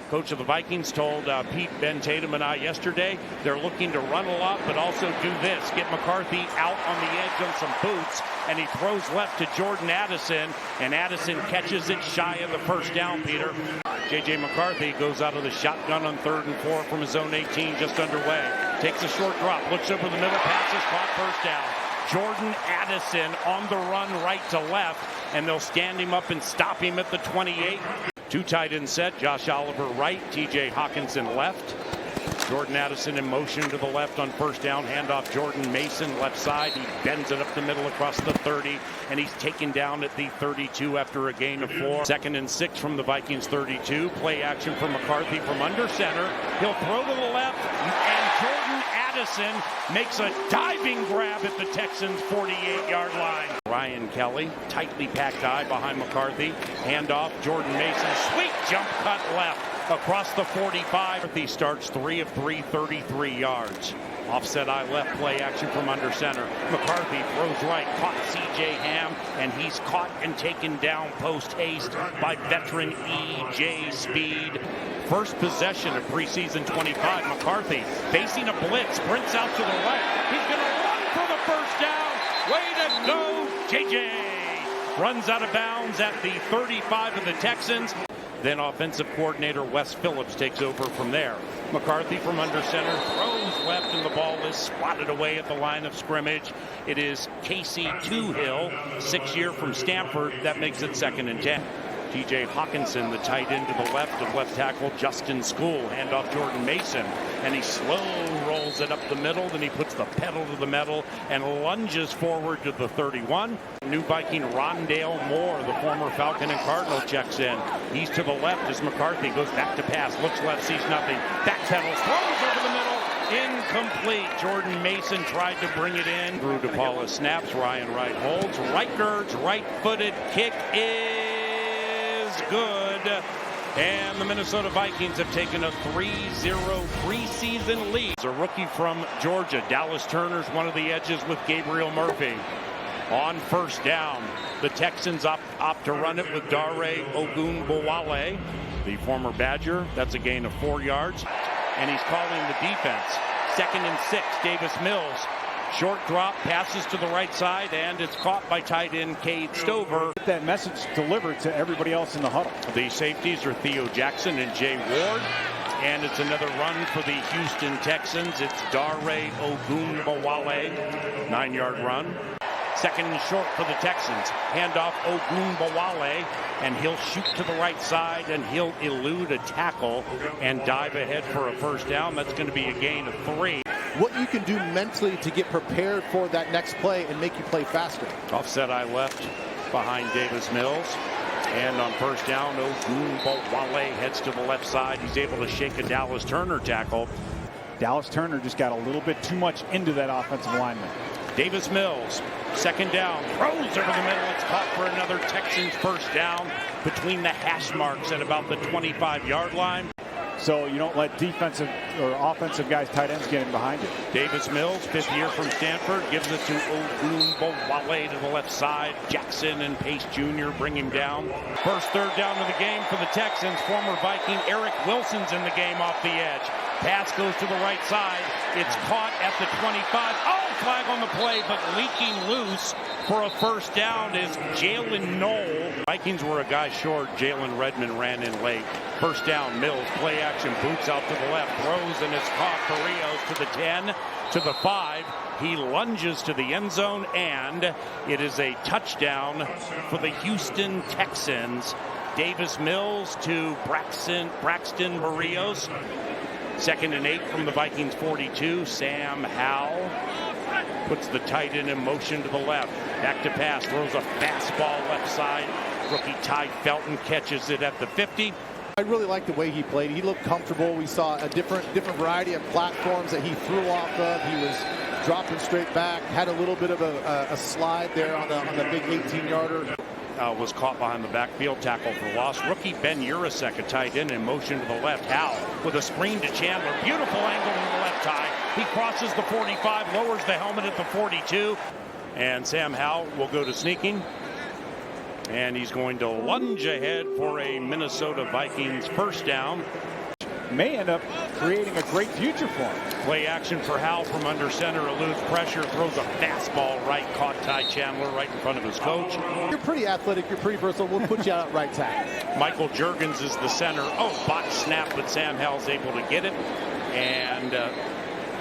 Coach of the Vikings told Pete, Ben Tatum, and I yesterday, they're looking to run a lot, but also do this. Get McCarthy out on the edge on some boots, and he throws left to Jordan Addison, and Addison catches it shy of the first down, Peter. J.J. McCarthy goes out of the shotgun on 3rd and 4 from his own 18, just underway. Takes a short drop, looks over the middle, passes, caught, first down. Jordan Addison on the run right to left, and they'll stand him up and stop him at the 28. Two tight end set, Josh Oliver right, T.J. Hawkinson left. Jordan Addison in motion to the left on first down, handoff Jordan Mason left side. He bends it up the middle across the 30, and he's taken down at the 32 after a gain of 4. 2nd and 6 from the Vikings 32. Play action for McCarthy from under center. He'll throw to the left, and Jordan Addison makes a diving grab at the Texans' 48-yard line. Ryan Kelly, tightly packed eye behind McCarthy. Handoff, Jordan Mason, sweet jump cut left across the 45. He starts 3 of 3, 33 yards. Offset eye left, play action from under center. McCarthy throws right, caught C.J. Ham, and he's caught and taken down post haste by veteran E.J. Speed. First possession of preseason 25. McCarthy facing a blitz, sprints out to the right. He's going to run for the first down. Way to go, J.J. Runs out of bounds at the 35 of the Texans. Then offensive coordinator Wes Phillips takes over from there. McCarthy from under center throws left, and the ball is swatted away at the line of scrimmage. It is Casey Toohill, 6-year from Stanford. That makes it 2nd and 10. T.J. Hawkinson, the tight end to the left of left tackle Justin School. Handoff Jordan Mason, and he slow rolls it up the middle. Then he puts the pedal to the metal and lunges forward to the 31. New Viking Rondale Moore, the former Falcon and Cardinal, checks in. He's to the left as McCarthy goes back to pass. Looks left, sees nothing. Backpedals, throws over the middle. Incomplete. Jordan Mason tried to bring it in. Drew DePaula snaps. Ryan Wright holds. Right girds, right-footed kick is good. And the Minnesota Vikings have taken a 3-0 preseason lead. It's a rookie from Georgia. Dallas Turner's one of the edges with Gabriel Murphy. On first down, the Texans opt to run it with Dare Ogunbowale, the former Badger. That's a gain of 4 yards. And he's calling the defense. 2nd and 6, Davis Mills. Short drop, passes to the right side, and it's caught by tight end Cade Stover. Get that message delivered to everybody else in the huddle. The safeties are Theo Jackson and Jay Ward. And it's another run for the Houston Texans. It's Dare Ogunbowale, 9-yard run. 2nd and short for the Texans. Handoff Ogunbowale, and he'll shoot to the right side, and he'll elude a tackle and dive ahead for a first down. That's going to be a gain of 3. What you can do mentally to get prepared for that next play and make you play faster. Offset eye left behind Davis Mills. And on first down, Ogunbowale heads to the left side. He's able to shake a Dallas Turner tackle. Dallas Turner just got a little bit too much into that offensive lineman. Davis Mills, 2nd down, throws over the middle. It's caught for another Texans first down between the hash marks at about the 25-yard line. So you don't let defensive or offensive guys, tight ends, get in behind you. Davis Mills, 5th year from Stanford, gives it to Ogunbowale to the left side. Jackson and Pace Jr. bring him down. First third down of the game for the Texans. Former Viking Eric Wilson's in the game off the edge. Pass goes to the right side. It's caught at the 25. Oh, flag on the play, but leaking loose for a first down is Jalen Knoll. Vikings were a guy short. Jalen Redmond ran in late. First down, Mills, play action, boots out to the left, throws, and it's caught. Barrios to the 10, to the 5. He lunges to the end zone, and it is a touchdown for the Houston Texans. Davis Mills to Braxton Barrios. 2nd and 8 from the Vikings 42. Sam Howell puts the tight end in motion to the left. Back to pass, throws a fastball left side. Rookie Ty Felton catches it at the 50. I really like the way he played. He looked comfortable. We saw a different variety of platforms that he threw off of. He was dropping straight back, had a little bit of a slide there on the big 18-yarder. Was caught behind the backfield, tackle for loss. Rookie Ben Urasek, a tight end, in motion to the left. Howell with a screen to Chandler. Beautiful angle to the left tie. He crosses the 45, lowers the helmet at the 42. And Sam Howell will go to sneaking. And he's going to lunge ahead for a Minnesota Vikings first down. May end up creating a great future for him. Play action for Howell from under center, eludes pressure, throws a fastball right, caught Ty Chandler right in front of his coach. You're pretty athletic, you're pretty versatile. We'll put you out at right tackle. Michael Juergens is the center. Oh, botch snap, but Sam Howell's able to get it. And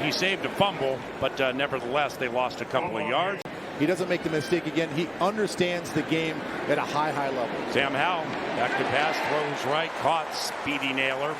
he saved a fumble, but nevertheless, they lost a couple of yards. He doesn't make the mistake again. He understands the game at a high level. Sam Howell, back to pass, throws right, caught, speedy Naylor.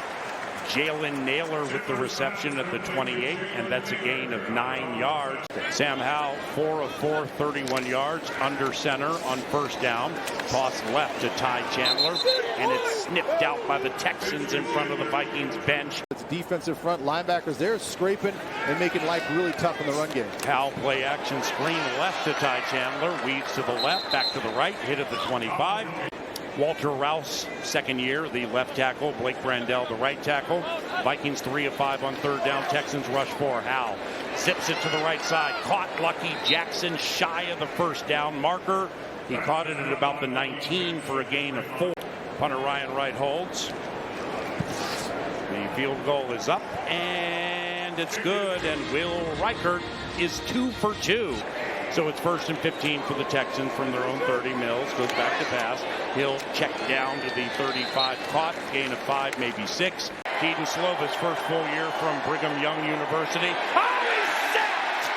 Jalen Naylor with the reception at the 28, and that's a gain of 9 yards. Sam Howell, 4 of 4, 31 yards, under center on first down. Toss left to Ty Chandler, and it's snipped out by the Texans in front of the Vikings bench. It's defensive front linebackers. They're scraping and making life really tough in the run game. Howell play action screen left to Ty Chandler, weaves to the left, back to the right, hit at the 25. Walter Rouse, second year, the left tackle. Blake Brandell, the right tackle. Vikings 3 of 5 on third down. Texans rush 4. Howell zips it to the right side. Caught Lucky Jackson shy of the first down marker. He caught it at about the 19 for a gain of 4. Punter Ryan Wright holds. The field goal is up, and it's good. And Will Reichert is 2 for 2. So it's 1st and 15 for the Texans from their own 30. Mills goes back to pass. He'll check down to the 35. Caught, gain of 5, maybe 6. Keaton Slovis, first full year from Brigham Young University. Oh, he's sacked!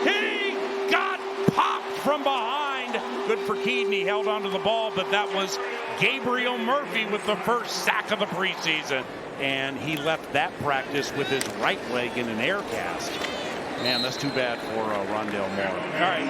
He got popped from behind. Good for Keaton. He held onto the ball, but that was Gabriel Murphy with the first sack of the preseason. And he left that practice with his right leg in an air cast. Man, that's too bad for Rondale Moore. All right,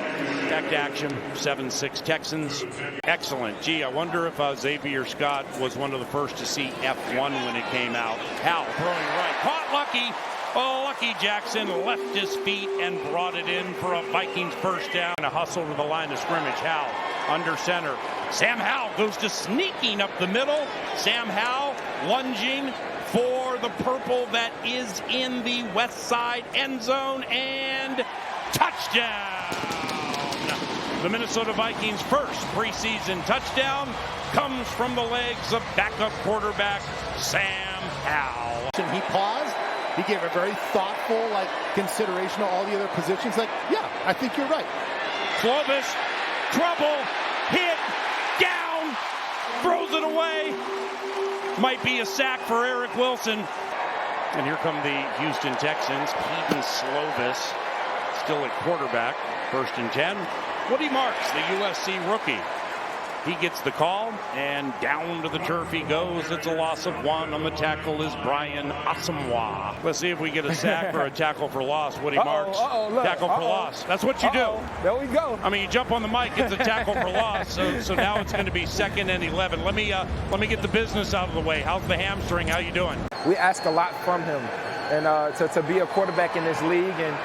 back to action. 7-6 Texans. Excellent. Gee, I wonder if Xavier Scott was one of the first to see F1 when it came out. Howell throwing right. Caught Lucky. Oh, Lucky Jackson left his feet and brought it in for a Vikings first down. A hustle to the line of scrimmage. Howell under center. Sam Howell goes to sneaking up the middle. Sam Howell lunging for the purple that is in the west side end zone, and touchdown! The Minnesota Vikings' first preseason touchdown comes from the legs of backup quarterback Sam Howell. He paused. He gave a very thoughtful, consideration of all the other positions. Yeah, I think you're right. Slovis, trouble, hit, down, throws it away. Might be a sack for Eric Wilson. And here come the Houston Texans. Keaton Slovis still at quarterback. 1st and 10. Woody Marks, the USC rookie. He gets the call, and down to the turf he goes. It's a loss of 1. On the tackle is Brian Asamoah. Let's see if we get a sack or a tackle for loss. Woody Marks, tackle for loss. That's what you do. There we go. I mean, you jump on the mic, it's a tackle for loss. So now it's going to be 2nd and 11. Let me get the business out of the way. How's the hamstring? How you doing? We ask a lot from him, and to be a quarterback in this league and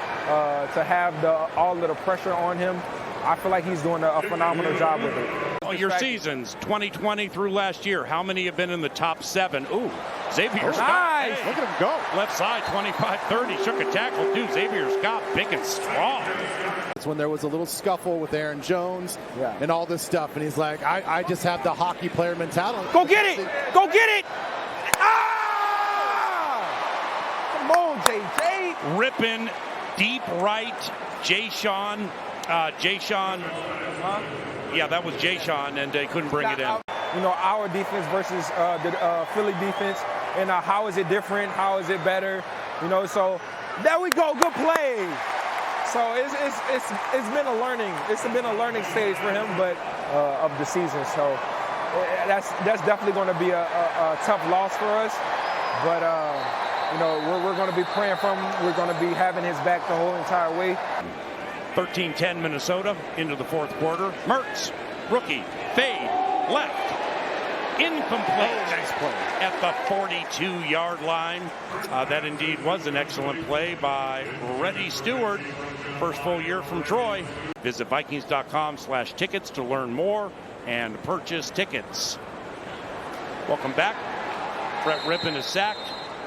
to have all of the pressure on him, I feel like he's doing a phenomenal job with it. Your seasons, 2020 through last year, how many have been in the top 7? Ooh, Xavier Scott. Nice. Hey, look at him go. Left side, 25-30, shook a tackle. Dude, Xavier Scott, big and strong. It's when there was a little scuffle with Aaron Jones and all this stuff, and he's like, I just have the hockey player mentality. Go get it! Go get it! Ah! Come on, JJ. Ripping deep right, Jayshon. Yeah, that was Jayshon, and they couldn't bring it in. Our defense versus the Philly defense, and how is it different? How is it better? So there we go. Good play. So it's been a learning. It's been a learning stage for him, but of the season. So that's definitely going to be a tough loss for us. But we're going to be praying for him. We're going to be having his back the whole entire way. 13-10 Minnesota into the 4th quarter. Mertz, rookie, fade, left, incomplete. Nice play. At the 42-yard line. That indeed was an excellent play by Reddy Stewart. First full year from Troy. Visit Vikings.com/tickets to learn more and purchase tickets. Welcome back. Brett Rippon is sacked.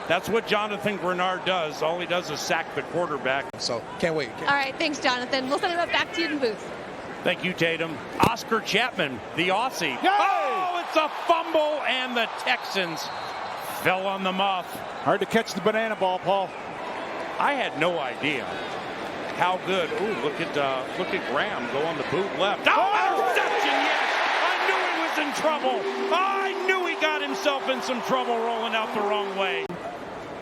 That's what Jonathan Grenard does. All he does is sack the quarterback. So can't wait. All right, thanks, Jonathan. We'll send it back to you in the booth. Thank you, Tatum. Oscar Chapman, the Aussie. Yay! Oh, it's a fumble, and the Texans fell on the muff. Hard to catch the banana ball, Paul. I had no idea how good. Ooh, look at Graham go on the boot left. Oh, interception! Yes, I knew he was in trouble. I knew he got himself in some trouble rolling out the wrong way.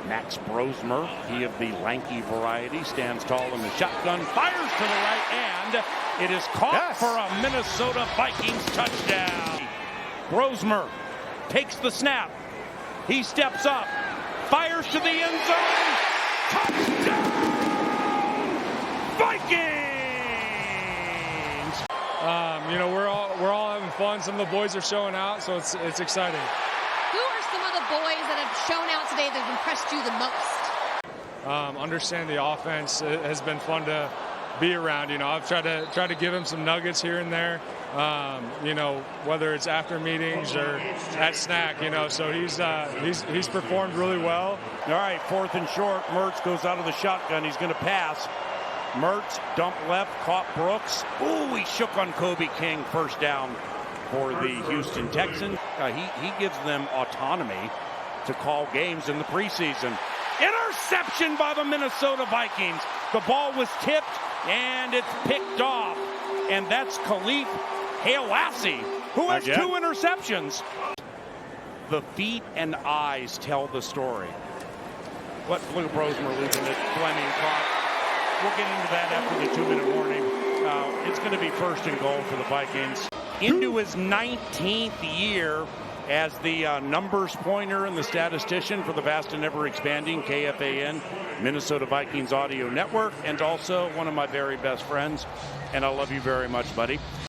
Max Brosmer, he of the lanky variety, stands tall in the shotgun, fires to the right, and it is caught for a Minnesota Vikings touchdown. Brosmer takes the snap. He steps up, fires to the end zone. Touchdown! Vikings! You know, we're all having fun. Some of the boys are showing out, so it's exciting. Who are some of the boys that have shown out today that have impressed you the most? Understand the offense. It has been fun to be around. You know, I've tried to give him some nuggets here and there. You know, whether it's after meetings or at snack. You know, so he's performed really well. All right, 4th and short. Mertz goes out of the shotgun. He's going to pass. Mertz dump left, caught Brooks. Ooh, he shook on Kobe King. First down for the Houston Texans. He gives them autonomy to call games in the preseason. Interception by the Minnesota Vikings. The ball was tipped and it's picked off. And that's Khalif Halassi, who has 2 interceptions. The feet and eyes tell the story. Look at Brosmer losing it. Fleming caught. We'll get into that after the 2-minute warning. It's going to be 1st and goal for the Vikings. Into his 19th year as the numbers pointer and the statistician for the vast and ever-expanding KFAN Minnesota Vikings Audio Network, and also one of my very best friends. And I love you very much, buddy.